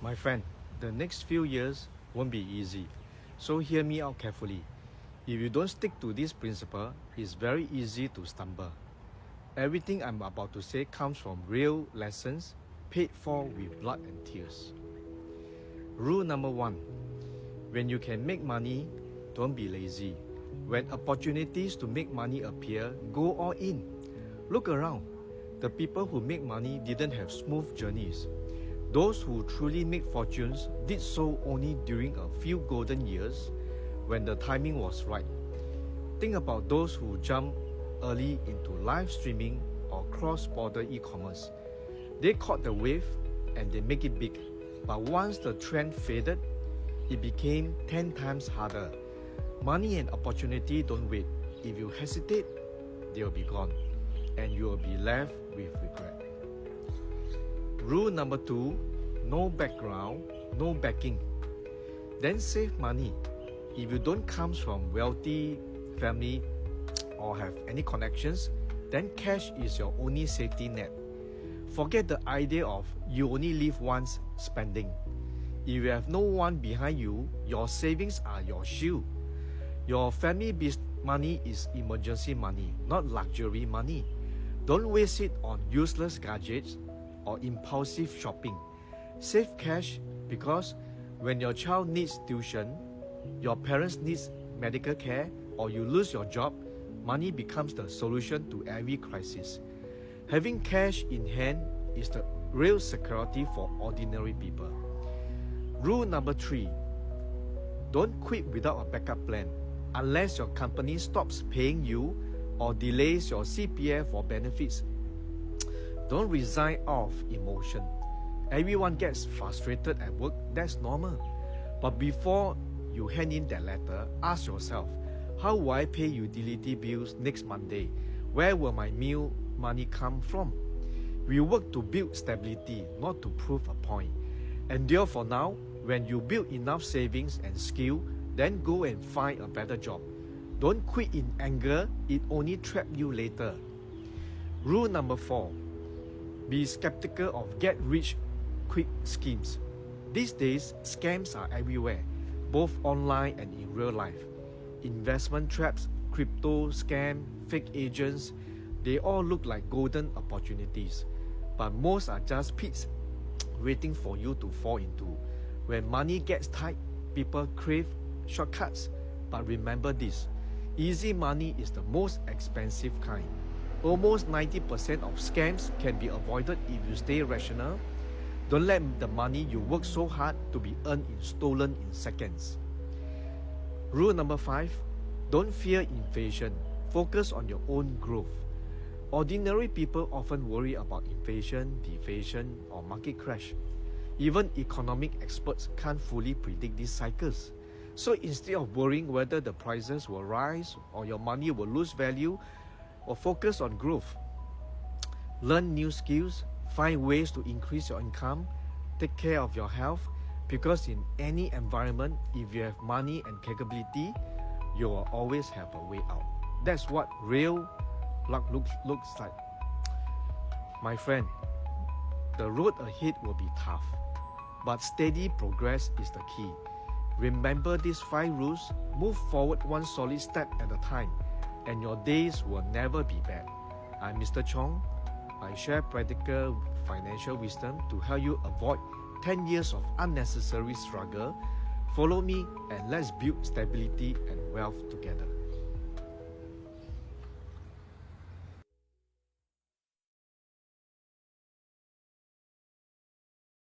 My friend, the next few years won't be easy, so hear me out carefully. If you don't stick to this principle, it's very easy to stumble. Everything I'm about to say comes from real lessons paid for with blood and tears. Rule number 1. When you can make money, don't be lazy. When opportunities to make money appear, go all in. Look around. The people who make money didn't have smooth journeys. Those who truly make fortunes did so only during a few golden years when the timing was right. Think about those who jump early into live streaming or cross-border e-commerce. They caught the wave and they make it big. But once the trend faded, it became 10 times harder. Money and opportunity don't wait. If you hesitate, they'll be gone, and you'll be left with regret. Rule number 2, no background, no backing. Then save money. If you don't come from wealthy family or have any connections, then cash is your only safety net. Forget the idea of you only live once spending. If you have no one behind you, your savings are your shield. Your family money is emergency money, not luxury money. Don't waste it on useless gadgets or impulsive shopping. Save cash because when your child needs tuition, your parents needs medical care, or you lose your job, money becomes the solution to every crisis. Having cash in hand is the real security for ordinary people. Rule number 3. Don't quit without a backup plan. Unless your company stops paying you or delays your CPF or benefits, don't resign out of emotion. Everyone gets frustrated at work, that's normal. But before you hand in that letter, ask yourself, how will I pay utility bills next Monday? Where will my meal money come from? We work to build stability, not to prove a point. Endure for now. When you build enough savings and skill, then go and find a better job. Don't quit in anger, it only traps you later. Rule number 4. Be skeptical of get-rich-quick schemes. These days, scams are everywhere, both online and in real life. Investment traps, crypto scam, fake agents, they all look like golden opportunities. But most are just pits waiting for you to fall into. When money gets tight, people crave shortcuts. But remember this, easy money is the most expensive kind. Almost 90% of scams can be avoided if you stay rational. Don't let the money you work so hard to be earned stolen in seconds. Rule number 5, don't fear inflation. Focus on your own growth. Ordinary people often worry about inflation, deflation, or market crash. Even economic experts can't fully predict these cycles. So instead of worrying whether the prices will rise or your money will lose value, or focus on growth. Learn new skills, find ways to increase your income, take care of your health, because in any environment, if you have money and capability, you will always have a way out. That's what real luck looks like. My friend, the road ahead will be tough, but steady progress is the key. Remember these 5 rules, move forward one solid step at a time, and your days will never be bad. I'm Mr. Chong. I share practical financial wisdom to help you avoid 10 years of unnecessary struggle. Follow me and let's build stability and wealth together.